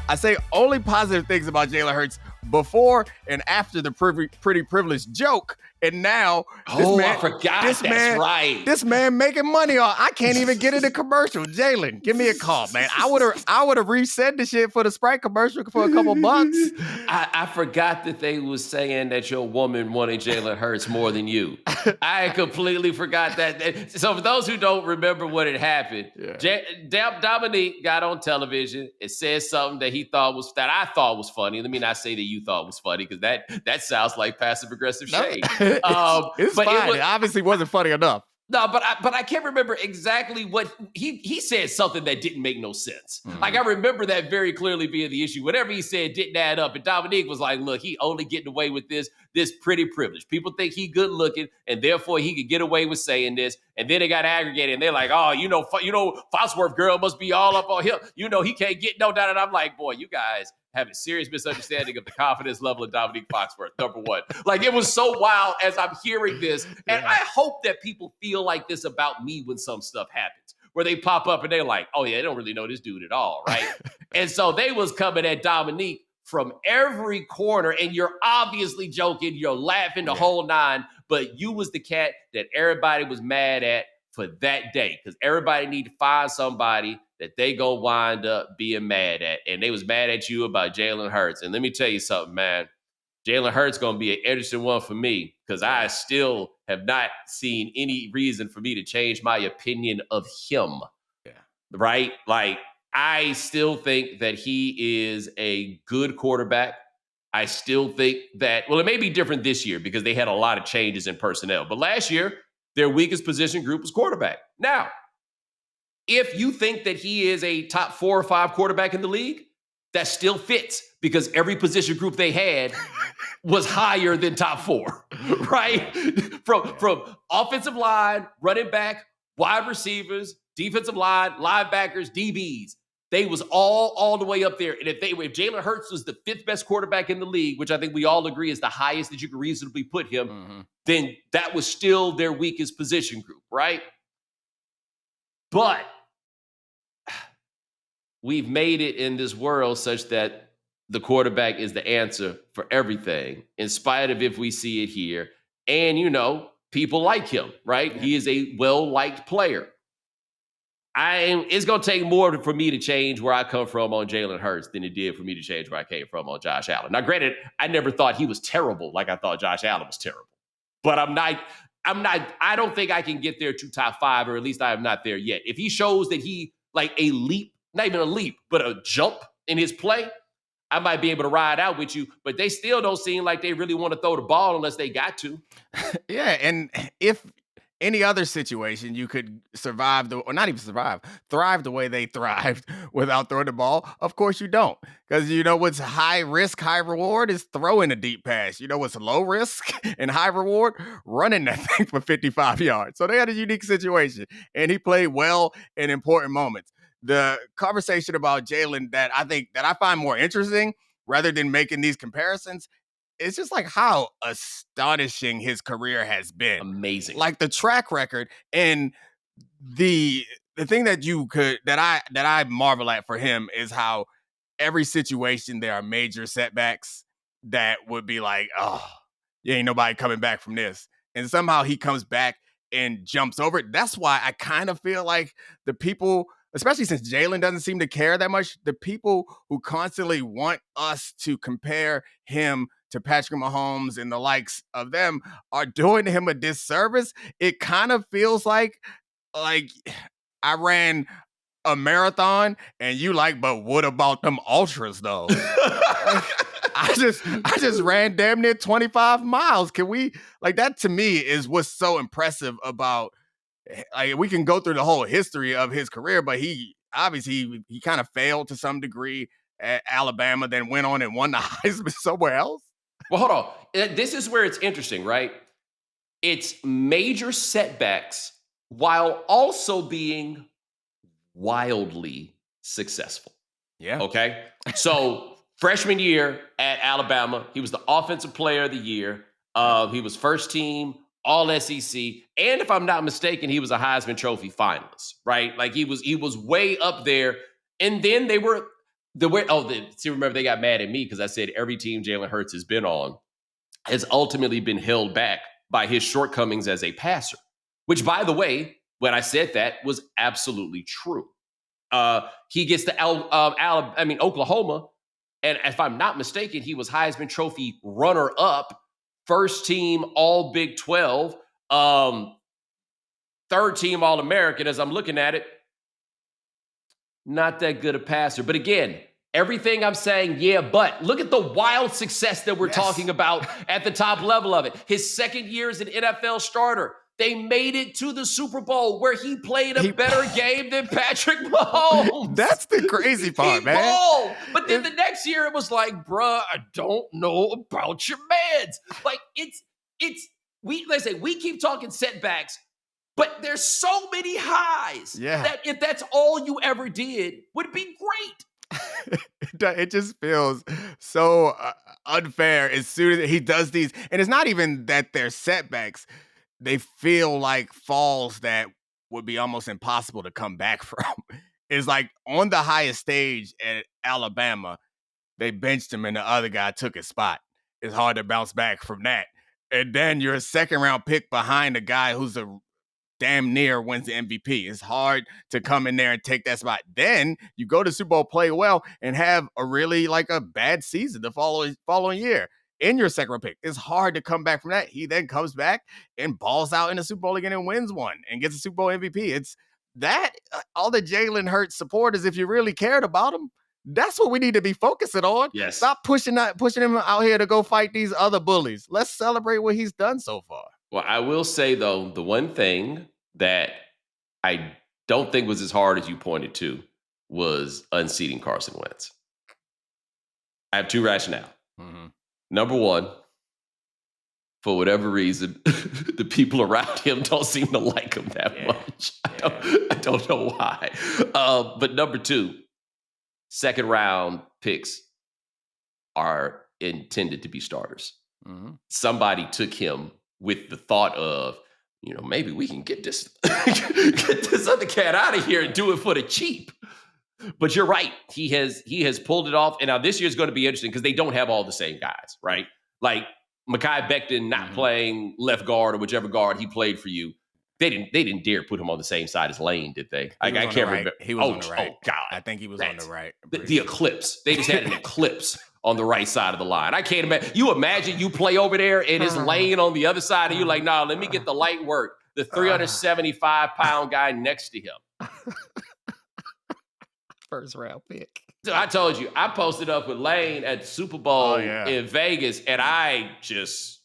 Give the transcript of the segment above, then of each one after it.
I say only positive things about Jalen Hurts before and after the pretty privileged joke. And now I forgot. That's right. This man making money on. I can't even get in a commercial. Jalen, give me a call, man. I would have reset the shit for the Sprite commercial for a couple bucks. I forgot that they was saying that your woman wanted Jalen Hurts more than you. I completely forgot that. So for those who don't remember what had happened, Dominique got on television and said something that I thought was funny. Let me not say that you thought was funny, because that sounds like passive aggressive shade. It's fine. It obviously wasn't funny enough. No, but I can't remember exactly what he said. Something that didn't make no sense. Mm-hmm. Like, I remember that very clearly being the issue. Whatever he said didn't add up. And Dominique was like, "Look, he only getting away with this pretty privilege. People think he good looking, and therefore he could get away with saying this." And then they got aggregated, and they're like, "Oh, Foxworth girl must be all up on him. He can't get no doubt." And I'm like, boy, you guys have a serious misunderstanding of the confidence level of Dominique Foxworth, number one. Like, it was so wild as I'm hearing this. And I hope that people feel like this about me when some stuff happens, where they pop up and they're like, "Oh yeah, they don't really know this dude at all," right? And so they was coming at Dominique from every corner, and you're obviously joking, you're laughing the whole nine, but you was the cat that everybody was mad at for that day, because everybody need to find somebody that they go wind up being mad at. And they was mad at you about Jalen Hurts. And let me tell you something, man. Jalen Hurts going to be an interesting one for me, because I still have not seen any reason for me to change my opinion of him. Yeah. Right? Like, I still think that he is a good quarterback. I still think that, well, it may be different this year because they had a lot of changes in personnel. But last year, their weakest position group was quarterback. Now, if you think that he is a top 4 or 5 quarterback in the league, that still fits, because every position group they had was higher than top 4, right? From offensive line, running back, wide receivers, defensive line, linebackers, DBs. They was all the way up there. And if Jalen Hurts was the 5th best quarterback in the league, which I think we all agree is the highest that you can reasonably put him, then that was still their weakest position group, right? But we've made it in this world such that the quarterback is the answer for everything, in spite of if we see it here. And, people like him, right? Yeah. He is a well-liked player. It's going to take more for me to change where I come from on Jalen Hurts than it did for me to change where I came from on Josh Allen. Now, granted, I never thought he was terrible like I thought Josh Allen was terrible. But I don't think I can get there to top 5, or at least I am not there yet. If he shows that he, like, a leap, not even a leap, but a jump in his play, I might be able to ride out with you. But they still don't seem like they really want to throw the ball unless they got to. Yeah, and if any other situation you could thrive the way they thrived without throwing the ball, of course you don't. Because what's high risk, high reward is throwing a deep pass. What's low risk and high reward? Running that thing for 55 yards. So they had a unique situation, and he played well in important moments. The conversation about Jalen that I find more interesting, rather than making these comparisons, it's just like how astonishing his career has been. Amazing. Like, the track record, and the thing that I marvel at for him is how every situation there are major setbacks that would be like, oh, yeah, ain't nobody coming back from this. And somehow he comes back and jumps over it. That's why I kind of feel like the people, especially since Jalen doesn't seem to care that much, the people who constantly want us to compare him to Patrick Mahomes and the likes of them are doing him a disservice. It kind of feels like I ran a marathon and you like, but what about them ultras though? I just ran damn near 25 miles. Can we, like, that to me is what's so impressive about, like, we can go through the whole history of his career, but he obviously he kind of failed to some degree at Alabama, then went on and won the Heisman somewhere else. Well, hold on. This is where it's interesting, right? It's major setbacks while also being wildly successful. Yeah. Okay? So, freshman year at Alabama, he was the offensive player of the year. He was first team, all SEC. And if I'm not mistaken, he was a Heisman Trophy finalist, right? Like, he was way up there. And then they were Remember they got mad at me because I said every team Jalen Hurts has been on has ultimately been held back by his shortcomings as a passer, which, by the way, when I said that was absolutely true. He gets to Oklahoma, and if I'm not mistaken, he was Heisman Trophy runner-up, first team All Big 12, third team All-American. As I'm looking at it, not that good a passer. But again, everything I'm saying, yeah, but look at the wild success that we're talking about at the top level of it. His second year as an NFL starter, they made it to the Super Bowl where he played a better game than Patrick Mahomes. That's the crazy part, he man. Balled. But then the next year it was like, bruh, I don't know about your meds. Like we keep talking setbacks, but there's so many highs that if that's all you ever did, would be great. It just feels so unfair as soon as he does these. And it's not even that they're setbacks. They feel like falls that would be almost impossible to come back from. It's like on the highest stage at Alabama, they benched him and the other guy took his spot. It's hard to bounce back from that. And then you're a second round pick behind a guy who's a damn near wins the MVP. It's hard to come in there and take that spot. Then you go to Super Bowl, play well, and have a really like a bad season the following year in your second round pick. It's hard to come back from that. He then comes back and balls out in the Super Bowl again and wins one and gets a Super Bowl MVP. It's that all the Jalen Hurts supporters, if you really cared about him, that's what we need to be focusing on. Yes. Stop pushing him out here to go fight these other bullies. Let's celebrate what he's done so far. Well, I will say, though, the one thing that I don't think was as hard as you pointed to was unseating Carson Wentz. I have two rationale. Mm-hmm. Number one, for whatever reason, the people around him don't seem to like him that much. I don't know why. But number two, second round picks are intended to be starters. Mm-hmm. Somebody took him with the thought of, maybe we can get this other cat out of here and do it for the cheap. But you're right. He has pulled it off. And now this year's going to be interesting because they don't have all the same guys, right? Like Mekhi Becton not playing left guard or whichever guard he played for you. They didn't dare put him on the same side as Lane, did they? I can't remember. He was on the right. Oh, God. I think he was on the right. The eclipse. They just had an eclipse on the right side of the line. I can't imagine. You imagine you play over there and it's Lane on the other side and you're like, nah, let me get the light work. The 375-pound guy next to him. First round pick. So I told you, I posted up with Lane at the Super Bowl in Vegas and I just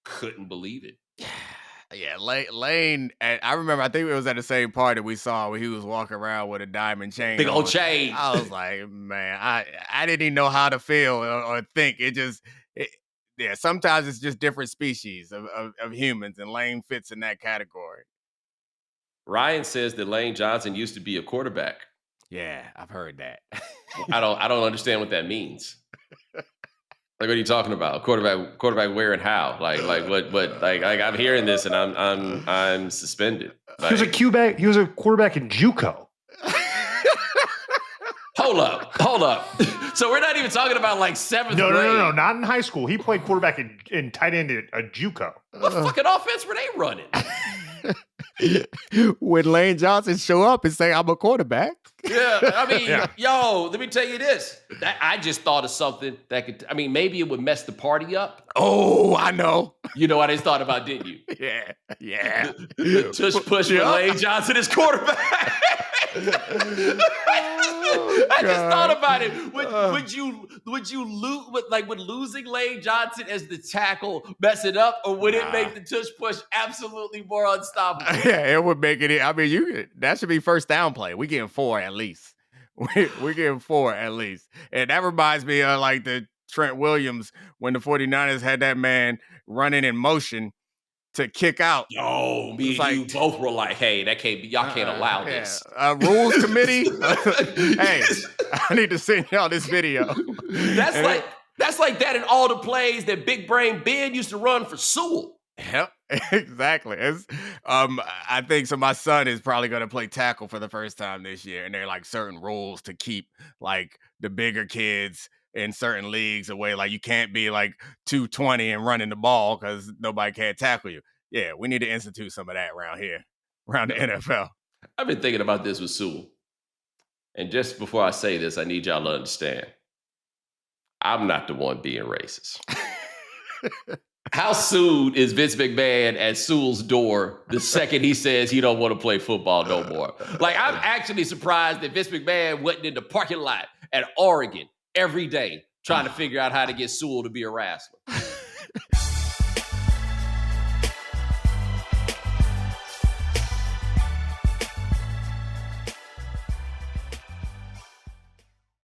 couldn't believe it. Yeah, Lane, and I remember, I think it was at the same party we saw where he was walking around with a diamond chain. Big old chain. I was like, man, I didn't even know how to feel or think. Sometimes it's just different species of humans, and Lane fits in that category. Ryan says that Lane Johnson used to be a quarterback. Yeah, I've heard that. I don't understand what that means. Like, what are you talking about? Quarterback where and how? Like what? Like I'm hearing this and I'm suspended. Like, he was a quarterback in JUCO. Hold up. So we're not even talking about like seventh grade. No, not in high school. He played quarterback in tight end at a JUCO. What fucking offense were they running? When Lane Johnson show up and say, I'm a quarterback. Yeah, I mean, yo, let me tell you this. I just thought of something that could, maybe it would mess the party up. Oh, I know. You know what I just thought about, didn't you? Yeah. Tush push with Lane Johnson as quarterback. I just thought about it. Would you lose would losing Lane Johnson as the tackle mess it up, or would it make the tush push absolutely more unstoppable? Yeah, it would make it. That should be first down play. We getting 4 at least. We're getting 4 at least, and that reminds me of like the Trent Williams when the 49ers had that man running in motion to kick out. Yo, me and you both were like, hey, that can't be, y'all can't allow this. Rules committee. Hey, I need to send y'all this video. That's like that in all the plays that Big Brain Ben used to run for Sewell. Yep, exactly. I think so. My son is probably going to play tackle for the first time this year, and there are like certain rules to keep like the bigger kids in certain leagues away. Like you can't be like 220 and running the ball because nobody can tackle you. Yeah, we need to institute some of that around here, around the No. NFL. I've been thinking about this with Sewell. And just before I say this, I need y'all to understand I'm not the one being racist. How soon is Vince McMahon at Sewell's door the second he says he don't want to play football no more? Like, I'm actually surprised that Vince McMahon wasn't in the parking lot at Oregon every day trying to figure out how to get Sewell to be a wrestler.